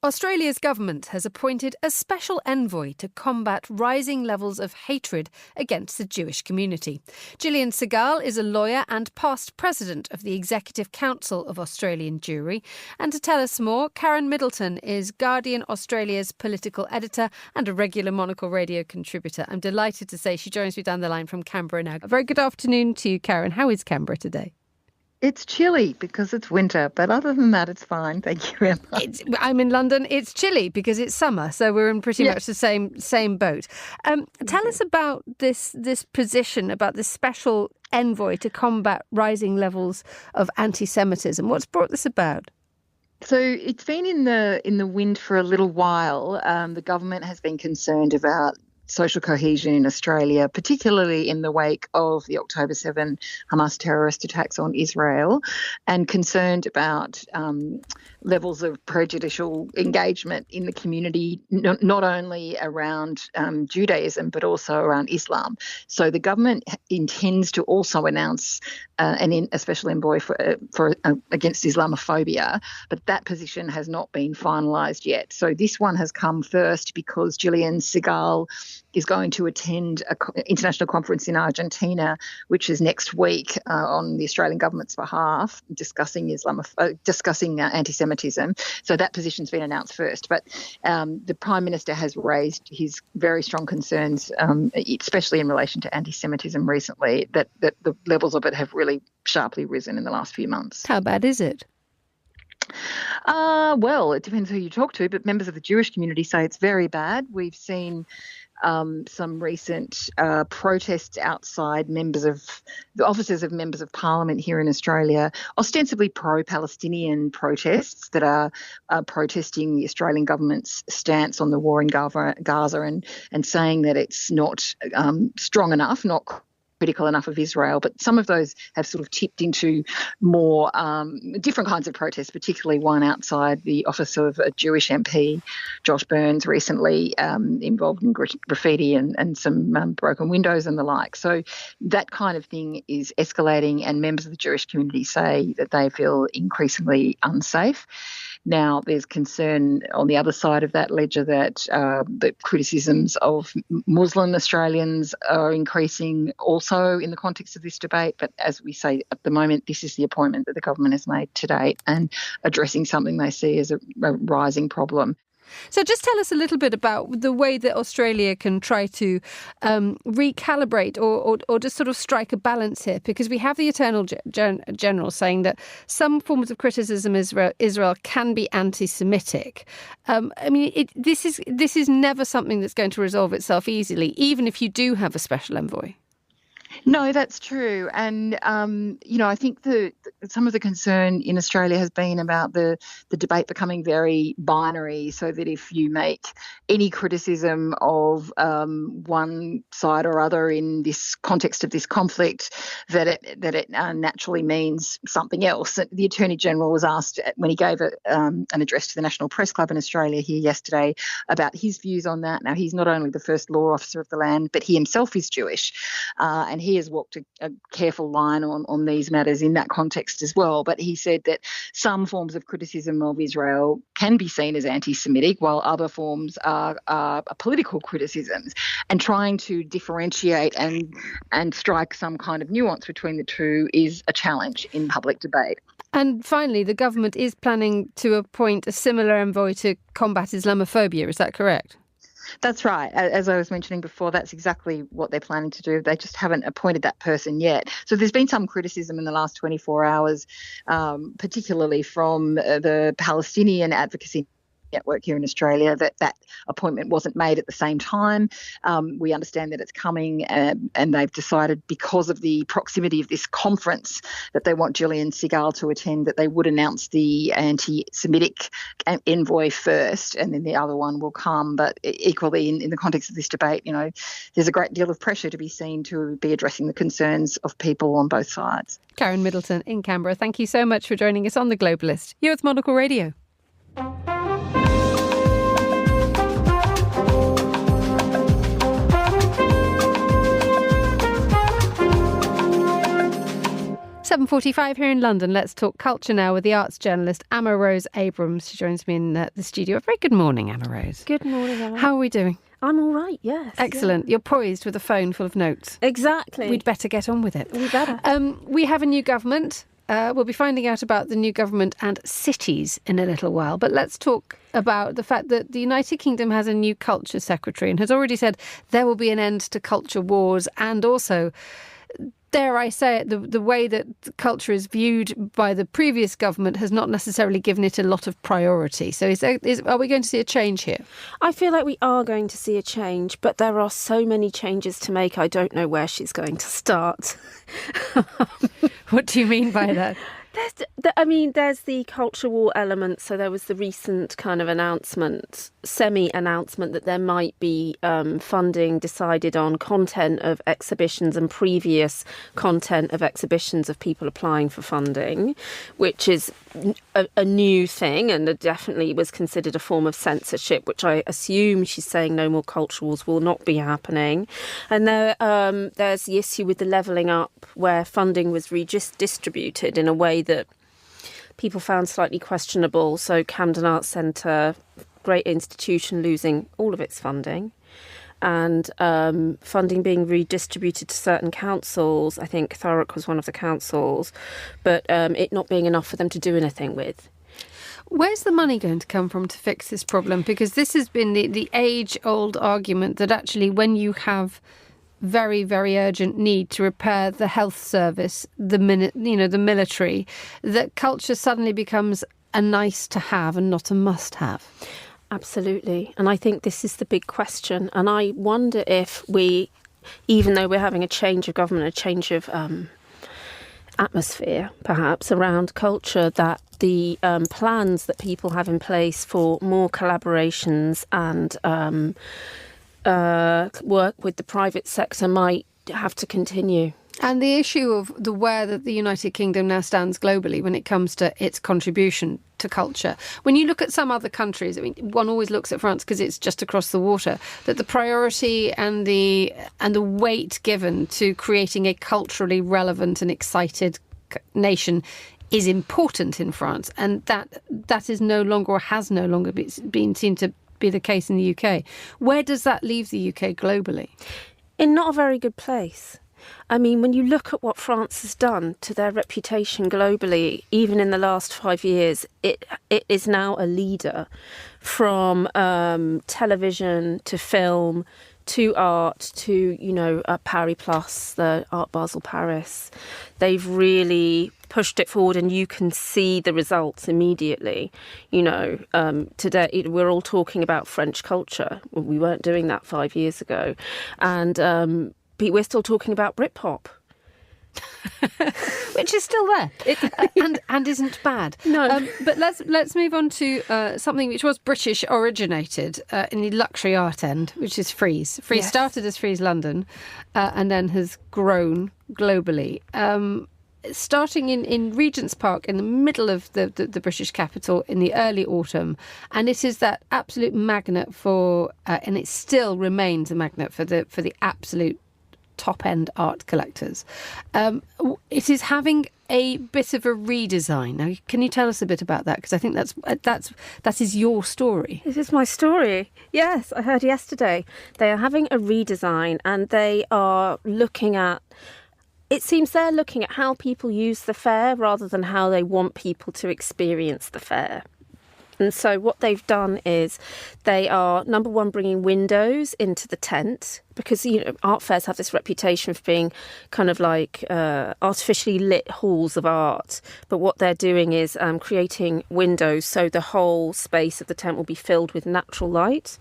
Australia's government has appointed a special envoy to combat rising levels of hatred against the Jewish community. Gillian Segal is a lawyer and past president of the Executive Council of Australian Jewry. And to tell us more, Karen Middleton is Guardian Australia's political editor and a regular Monocle Radio contributor. I'm delighted to say she joins me down the line from Canberra now. A very good afternoon to you, Karen. How is Canberra today? It's chilly because it's winter, but other than that, it's fine. Thank you, Emma. I'm in London. It's chilly because it's summer, so we're in pretty much the same boat. Tell us about this position, about this special envoy to combat rising levels of anti-Semitism. What's brought this about? So it's been in the wind for a little while. The government has been concerned about social cohesion in Australia, particularly in the wake of the October 7 Hamas terrorist attacks on Israel, and concerned about levels of prejudicial engagement in the community, not only around Judaism, but also around Islam. So the government intends to also announce a special envoy for against Islamophobia, but that position has not been finalised yet. So this one has come first because Gillian Segal is going to attend an international conference in Argentina, which is next week on the Australian government's behalf, discussing anti-Semitism. So that position's been announced first. But the Prime Minister has raised his very strong concerns, especially in relation to anti-Semitism recently, that the levels of it have really sharply risen in the last few months. How bad is it? Well, it depends who you talk to, but members of the Jewish community say it's very bad. We've seen some recent protests outside the offices of members of parliament here in Australia, ostensibly pro-Palestinian protests that are protesting the Australian government's stance on the war in Gaza and saying that it's not strong enough, not critical enough of Israel, but some of those have sort of tipped into more different kinds of protests, particularly one outside the office of a Jewish MP, Josh Burns, recently involved in graffiti and some broken windows and the like. So that kind of thing is escalating, and members of the Jewish community say that they feel increasingly unsafe. Now, there's concern on the other side of that ledger that the criticisms of Muslim Australians are increasing also in the context of this debate. But as we say, at the moment, this is the appointment that the government has made to date and addressing something they see as a rising problem. So just tell us a little bit about the way that Australia can try to recalibrate or just sort of strike a balance here, because we have the Attorney General saying that some forms of criticism Israel can be anti-Semitic. This is never something that's going to resolve itself easily, even if you do have a special envoy. No, that's true. And, I think some of the concern in Australia has been about the debate becoming very binary, so that if you make any criticism of one side or other in this context of this conflict, that it naturally means something else. The Attorney General was asked when he gave an address to the National Press Club in Australia here yesterday about his views on that. Now, he's not only the first law officer of the land, but he himself is Jewish, and he has walked a careful line on these matters in that context as well. But he said that some forms of criticism of Israel can be seen as anti-Semitic, while other forms are political criticisms, and trying to differentiate and strike some kind of nuance between the two is a challenge in public debate. And finally, the government is planning to appoint a similar envoy to combat Islamophobia. Is that correct? That's right. As I was mentioning before, that's exactly what they're planning to do. They just haven't appointed that person yet. So there's been some criticism in the last 24 hours, particularly from the Palestinian advocacy network here in Australia, that appointment wasn't made at the same time. We understand that it's coming, and they've decided, because of the proximity of this conference that they want Gillian Segal to attend, that they would announce the anti-Semitic envoy first, and then the other one will come. But equally, in the context of this debate, there's a great deal of pressure to be seen to be addressing the concerns of people on both sides. Karen Middleton in Canberra, thank you so much for joining us on The Globalist. You're with Monocle Radio. 7:45 here in London. Let's talk culture now with the arts journalist Emma Rose Abrams. She joins me in the studio. Very good morning, Emma Rose. Good morning, Emma. How are we doing? I'm all right, yes. Excellent. Yeah. You're poised with a phone full of notes. Exactly. We'd better get on with it. We better. We have a new government. We'll be finding out about the new government and cities in a little while. But let's talk about the fact that the United Kingdom has a new culture secretary and has already said there will be an end to culture wars, and also, dare I say it, the way that culture is viewed by the previous government has not necessarily given it a lot of priority. So are we going to see a change here? I feel like we are going to see a change, but there are so many changes to make, I don't know where she's going to start. What do you mean by that? There's the culture war element. So there was the recent kind of semi-announcement that there might be funding decided on content of exhibitions and previous content of exhibitions of people applying for funding, which is a new thing, and it definitely was considered a form of censorship, which I assume she's saying no more culture wars will not be happening. And there's the issue with the levelling up, where funding was redistributed in a way that people found slightly questionable. So Camden Arts Centre, great institution, losing all of its funding, and funding being redistributed to certain councils. I think Thurrock was one of the councils, but it not being enough for them to do anything with. Where's the money going to come from to fix this problem? Because this has been the age-old argument that actually when you have very, very urgent need to repair the health service, the military, that culture suddenly becomes a nice to have and not a must have. Absolutely. And I think this is the big question. And I wonder if we, even though we're having a change of government, a change of atmosphere perhaps around culture, that the plans that people have in place for more collaborations and work with the private sector might have to continue. And the issue of where the United Kingdom now stands globally when it comes to its contribution to culture. When you look at some other countries, I mean, one always looks at France because it's just across the water, that the priority and the weight given to creating a culturally relevant and excited nation is important in France. And that is no longer, or has no longer been seen to be the case in the UK. Where does that leave the UK globally? In not a very good place. I mean, when you look at what France has done to their reputation globally, even in the last 5 years, it is now a leader, from television to film to art to, Paris Plus, the Art Basel Paris. They've really pushed it forward, and you can see the results immediately. Today we're all talking about French culture. We weren't doing that 5 years ago. And we're still talking about Britpop. Which is still there and isn't bad. No. But let's move on to something which was British originated in the luxury art end, which is Frieze. Frieze started as Frieze London and then has grown globally. Starting in Regent's Park in the middle of the British capital in the early autumn. And it is that absolute magnet for, and it still remains a magnet for the absolute top-end art collectors. It is having a bit of a redesign. Now, can you tell us a bit about that? Because I think that is your story. This is my story. Yes, I heard yesterday. They are having a redesign, and they are looking at, it seems they're looking at how people use the fair rather than how they want people to experience the fair. And so what they've done is they are, number one, bringing windows into the tent, because, art fairs have this reputation for being kind of like artificially lit halls of art. But what they're doing is creating windows so the whole space of the tent will be filled with natural light,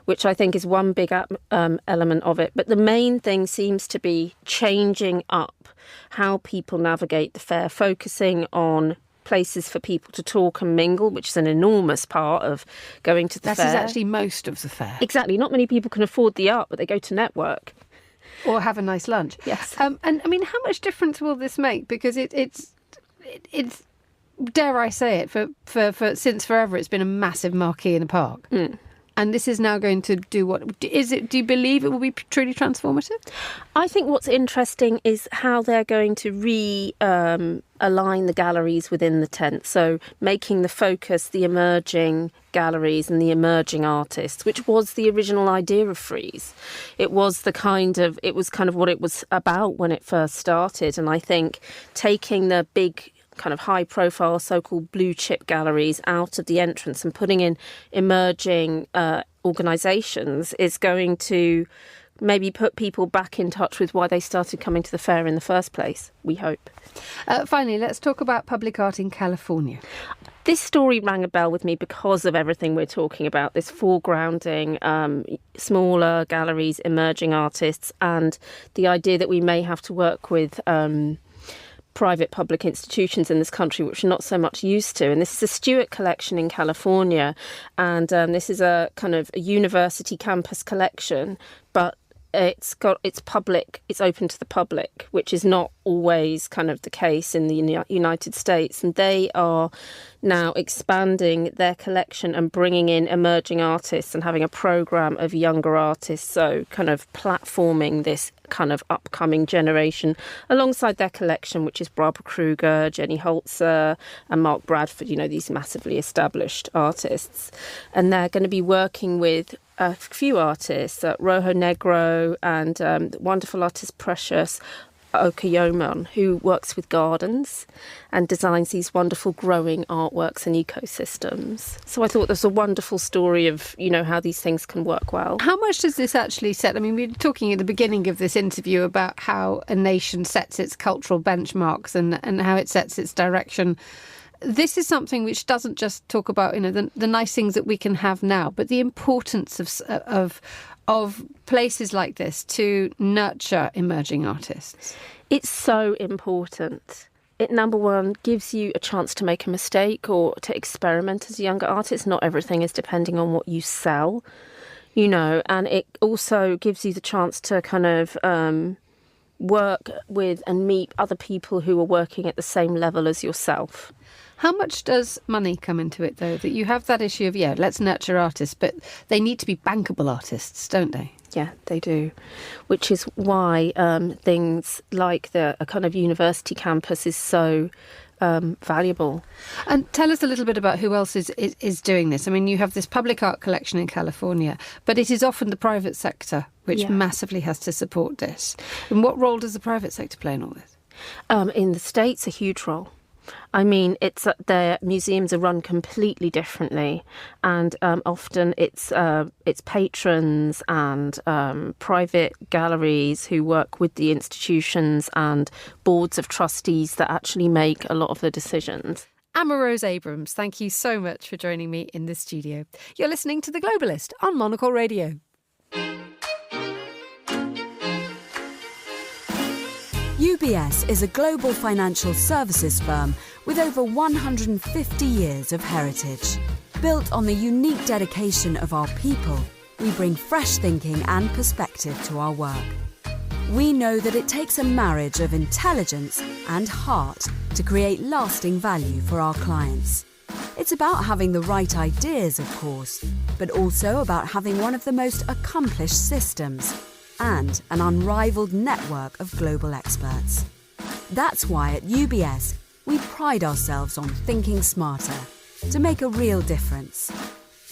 which I think is one big element of it. But the main thing seems to be changing up how people navigate the fair, focusing on places for people to talk and mingle, which is an enormous part of going to the fair. That is actually most of the fair. Exactly. Not many people can afford the art, but they go to network. Or have a nice lunch. Yes. And I mean, how much difference will this make? Because it's dare I say it, for since forever, it's been a massive marquee in a park. Mm. And this is now going to do what? Do you believe it will be truly transformative? I think what's interesting is how they're going to align the galleries within the tent. So making the focus the emerging galleries and the emerging artists, which was the original idea of Frieze. It was kind of what it was about when it first started. And I think taking the big kind of high-profile so-called blue-chip galleries out of the entrance and putting in emerging organisations is going to maybe put people back in touch with why they started coming to the fair in the first place, we hope. Finally, let's talk about public art in California. This story rang a bell with me because of everything we're talking about, this foregrounding, smaller galleries, emerging artists, and the idea that we may have to work with private public institutions in this country, which we're not so much used to. And this is a Stewart collection in California. And this is a kind of a university campus collection, but it's public, it's open to the public, which is not always kind of the case in the United States. And they are now expanding their collection and bringing in emerging artists and having a programme of younger artists, so kind of platforming this kind of upcoming generation alongside their collection, which is Barbara Kruger, Jenny Holzer and Mark Bradford, these massively established artists. And they're going to be working with a few artists, Rojo Negro and the wonderful artist Precious Okayomon, who works with gardens and designs these wonderful growing artworks and ecosystems. So I thought there was a wonderful story of, how these things can work well. How much does this actually set? I mean, we were talking at the beginning of this interview about how a nation sets its cultural benchmarks and how it sets its direction. This is something which doesn't just talk about, the nice things that we can have now, but the importance of places like this to nurture emerging artists. It's so important. It, number one, gives you a chance to make a mistake or to experiment as a younger artist. Not everything is depending on what you sell, and it also gives you the chance to kind of work with and meet other people who are working at the same level as yourself. How much does money come into it, though? That you have that issue of, let's nurture artists, but they need to be bankable artists, don't they? Yeah, they do, which is why things like a kind of university campus is so valuable. And tell us a little bit about who else is doing this. I mean, you have this public art collection in California, but it is often the private sector which massively has to support this. And what role does the private sector play in all this? In the States, a huge role. I mean, their museums are run completely differently, and often it's patrons and private galleries who work with the institutions and boards of trustees that actually make a lot of the decisions. Rose Abrams, thank you so much for joining me in the studio. You're listening to The Globalist on Monocle Radio. UBS is a global financial services firm with over 150 years of heritage. Built on the unique dedication of our people, we bring fresh thinking and perspective to our work. We know that it takes a marriage of intelligence and heart to create lasting value for our clients. It's about having the right ideas, of course, but also about having one of the most accomplished systems and an unrivaled network of global experts. That's why at UBS, we pride ourselves on thinking smarter to make a real difference.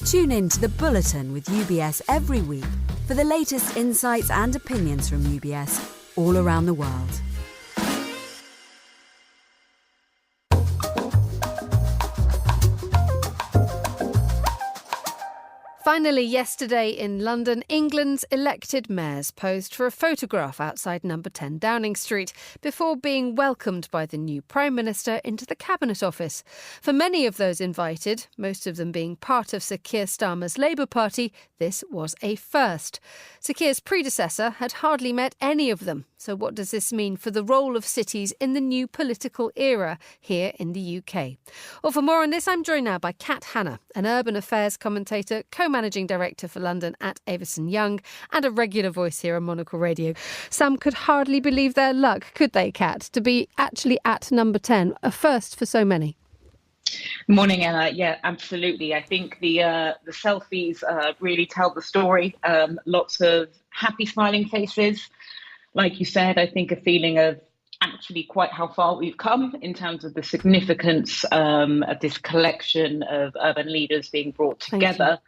Tune in to The Bulletin with UBS every week for the latest insights and opinions from UBS all around the world. Finally, yesterday in London, England's elected mayors posed for a photograph outside number 10 Downing Street before being welcomed by the new Prime Minister into the Cabinet Office. For many of those invited, most of them being part of Sir Keir Starmer's Labour Party, this was a first. Sir Keir's predecessor had hardly met any of them. So what does this mean for the role of cities in the new political era here in the UK? Well, for more on this, I'm joined now by Kat Hanna, an urban affairs commentator, co-managing director for London at Avison Young, and a regular voice here on Monocle Radio. Some could hardly believe their luck, could they, Kat, to be actually at number 10, a first for so many? Morning, Ella. Yeah, absolutely. I think the selfies really tell the story. Lots of happy, smiling faces. Like you said, I think a feeling of actually quite how far we've come in terms of the significance of this collection of urban leaders being brought together.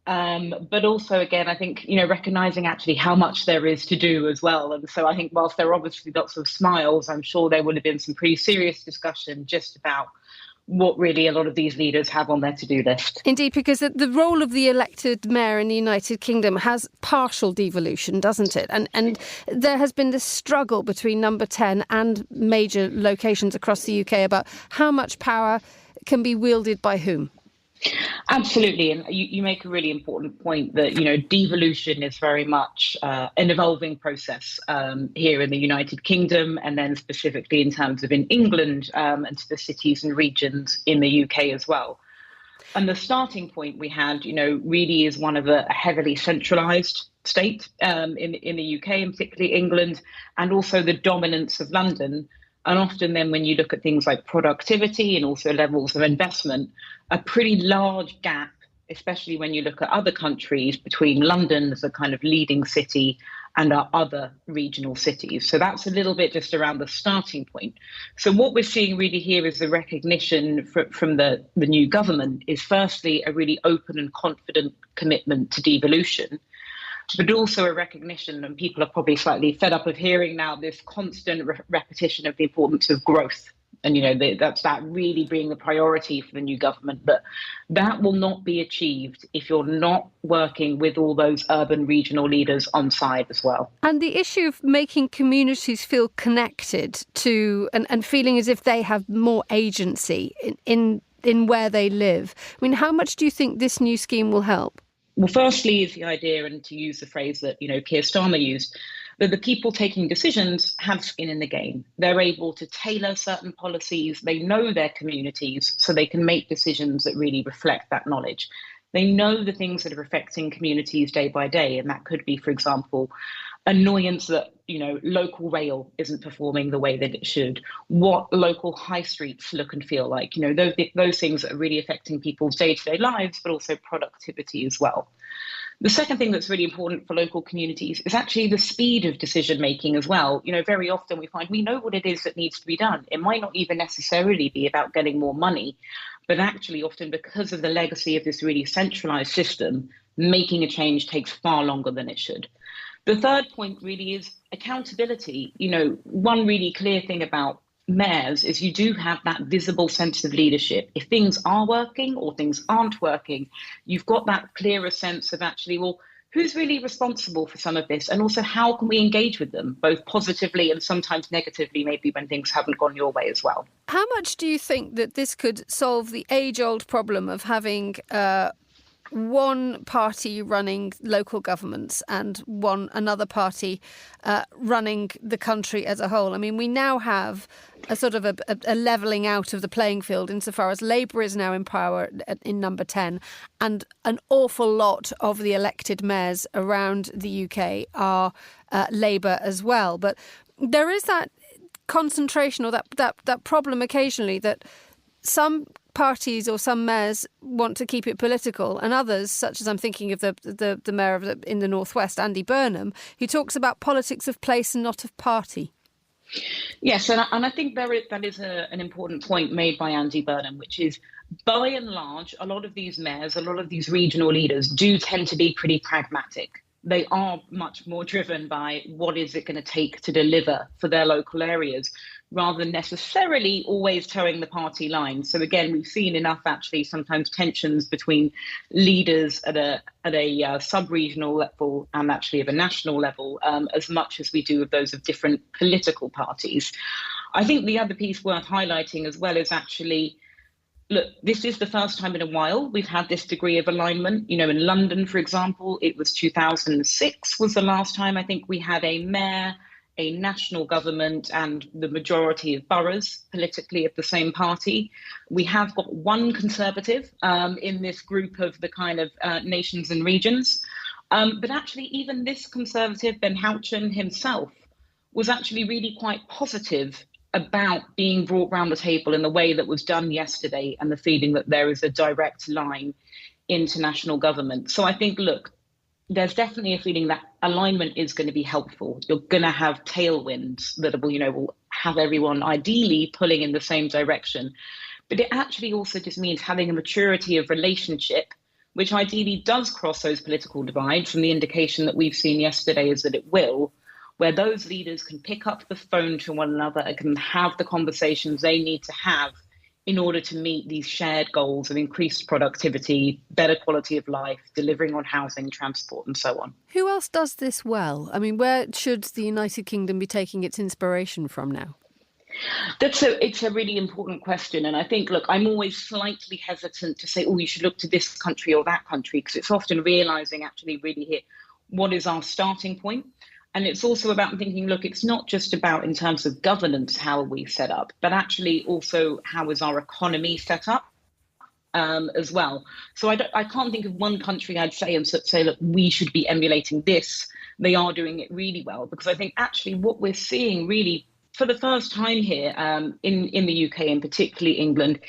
But also, again, I think, recognizing actually how much there is to do as well. And so I think whilst there are obviously lots of smiles, I'm sure there would have been some pretty serious discussion just about what really a lot of these leaders have on their to-do list. Indeed, because the role of the elected mayor in the United Kingdom has partial devolution, doesn't it? And there has been this struggle between Number 10 and major locations across the UK about how much power can be wielded by whom. Absolutely. And you make a really important point that, devolution is very much an evolving process here in the United Kingdom, and then specifically in terms of in England and to the cities and regions in the UK as well. And the starting point we had, really is one of a heavily centralised state in the UK, and particularly England, and also the dominance of London. And often then when you look at things like productivity and also levels of investment, a pretty large gap, especially when you look at other countries, between London as a kind of leading city and our other regional cities. So that's a little bit just around the starting point. So what we're seeing really here is the recognition from the new government is firstly a really open and confident commitment to devolution, but also a recognition, and people are probably slightly fed up of hearing now this constant repetition of the importance of growth. And, that's that really being the priority for the new government. But that will not be achieved if you're not working with all those urban regional leaders on side as well. And the issue of making communities feel connected to and feeling as if they have more agency in where they live. I mean, how much do you think this new scheme will help? Well, firstly is the idea, and to use the phrase that, Keir Starmer used, that the people taking decisions have skin in the game. They're able to tailor certain policies. They know their communities, so they can make decisions that really reflect that knowledge. They know the things that are affecting communities day by day. And that could be, for example, annoyance that, local rail isn't performing the way that it should, what local high streets look and feel like, those things that are really affecting people's day-to-day lives, but also productivity as well. The second thing that's really important for local communities is actually the speed of decision making as well. Very often we find we know what it is that needs to be done. It might not even necessarily be about getting more money, but actually often because of the legacy of this really centralized system, making a change takes far longer than it should. The third point really is accountability. One really clear thing about mayors is you do have that visible sense of leadership. If things are working or things aren't working, you've got that clearer sense of actually, well, who's really responsible for some of this? And also, how can we engage with them, both positively and sometimes negatively, maybe when things haven't gone your way as well? How much do you think that this could solve the age-old problem of having one party running local governments and another party running the country as a whole? I mean, we now have a sort of a levelling out of the playing field insofar as Labour is now in power in Number 10, and an awful lot of the elected mayors around the UK are Labour as well. But there is that concentration or that problem occasionally that some parties or some mayors want to keep it political, and others, such as I'm thinking of the mayor in the Northwest, Andy Burnham, who talks about politics of place and not of party. Yes, and I think that is an important point made by Andy Burnham, which is, by and large, a lot of these mayors, a lot of these regional leaders do tend to be pretty pragmatic. They are much more driven by what is it going to take to deliver for their local areas, rather than necessarily always towing the party line. So again, we've seen enough actually sometimes tensions between leaders at a sub-regional level and actually of a national level, as much as we do of those of different political parties. I think the other piece worth highlighting as well is actually, look, this is the first time in a while we've had this degree of alignment. In London, for example, it was 2006 was the last time I think we had a mayor, a national government and the majority of boroughs politically of the same party. We have got one Conservative in this group of the kind of nations and regions. But actually, even this Conservative, Ben Houchen himself, was actually really quite positive about being brought round the table in the way that was done yesterday, and the feeling that there is a direct line into national government. So I think, look, there's definitely a feeling that alignment is going to be helpful. You're going to have tailwinds that will have everyone ideally pulling in the same direction. But it actually also just means having a maturity of relationship, which ideally does cross those political divides. And the indication that we've seen yesterday is that it will, where those leaders can pick up the phone to one another and can have the conversations they need to have in order to meet these shared goals of increased productivity, better quality of life, delivering on housing, transport, and so on. Who else does this well? I mean, where should the United Kingdom be taking its inspiration from now? It's a really important question. And I think, look, I'm always slightly hesitant to say, you should look to this country or that country, because it's often realising actually really here, what is our starting point? And it's also about thinking, look, it's not just about in terms of governance, how are we set up, but actually also how is our economy set up as well. So I can't think of one country I'd say and say, look, we should be emulating this. They are doing it really well, because I think actually what we're seeing really for the first time here in the UK and particularly England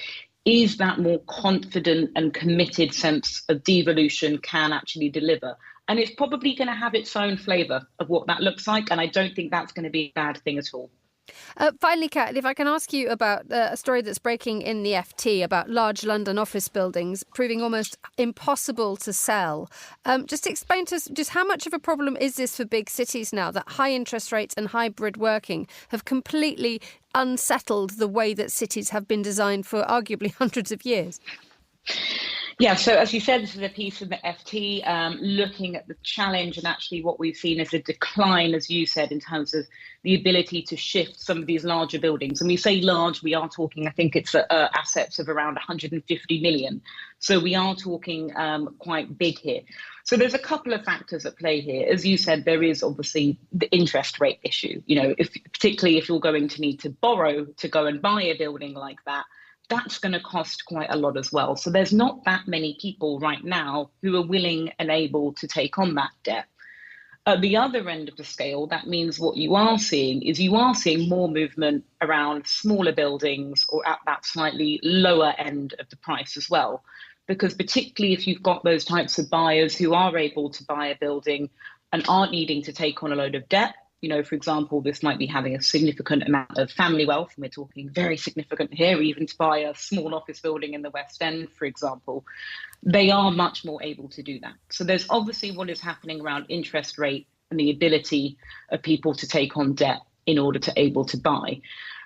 is that more confident and committed sense of devolution can actually deliver. And it's probably going to have its own flavour of what that looks like. And I don't think that's going to be a bad thing at all. Finally, Kat, if I can ask you about a story that's breaking in the FT about large London office buildings proving almost impossible to sell. Just explain to us just how much of a problem is this for big cities now that high interest rates and hybrid working have completely unsettled the way that cities have been designed for arguably hundreds of years? Yeah, so as you said, this is a piece of the FT looking at the challenge, and actually what we've seen is a decline, as you said, in terms of the ability to shift some of these larger buildings. And we say large, we are talking, I think it's assets of around 150 million. So we are talking quite big here. So there's a couple of factors at play here. As you said, there is obviously the interest rate issue. Particularly if you're going to need to borrow to go and buy a building like that, that's going to cost quite a lot as well. So there's not that many people right now who are willing and able to take on that debt. At the other end of the scale, that means what you are seeing is more movement around smaller buildings or at that slightly lower end of the price as well. Because particularly if you've got those types of buyers who are able to buy a building and aren't needing to take on a load of debt, for example, this might be having a significant amount of family wealth, and we're talking very significant here, even to buy a small office building in the West End, for example, they are much more able to do that. So there's obviously what is happening around interest rate and the ability of people to take on debt in order to able to buy.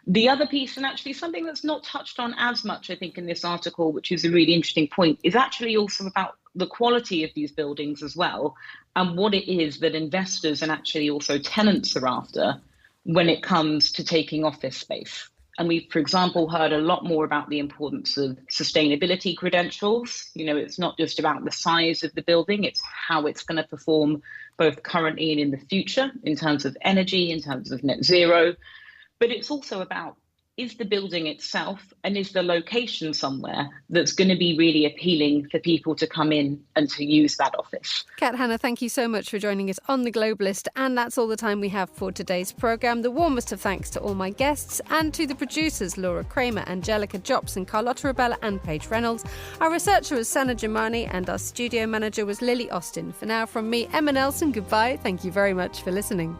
The other piece, and actually something that's not touched on as much, I think, in this article, which is a really interesting point, is actually also about the quality of these buildings as well, and what it is that investors and actually also tenants are after when it comes to taking office space. And we've, for example, heard a lot more about the importance of sustainability credentials. It's not just about the size of the building, it's how it's going to perform both currently and in the future in terms of energy, in terms of net zero. But it's also about, is the building itself and is the location somewhere that's going to be really appealing for people to come in and to use that office. Kat Hanna, thank you so much for joining us on The Globalist. And that's all the time we have for today's programme. The warmest of thanks to all my guests and to the producers, Laura Kramer, Angelica Jopson, Carlotta Rabella and Paige Reynolds. Our researcher was Sana Jamani and our studio manager was Lily Austin. For now, from me, Emma Nelson, goodbye. Thank you very much for listening.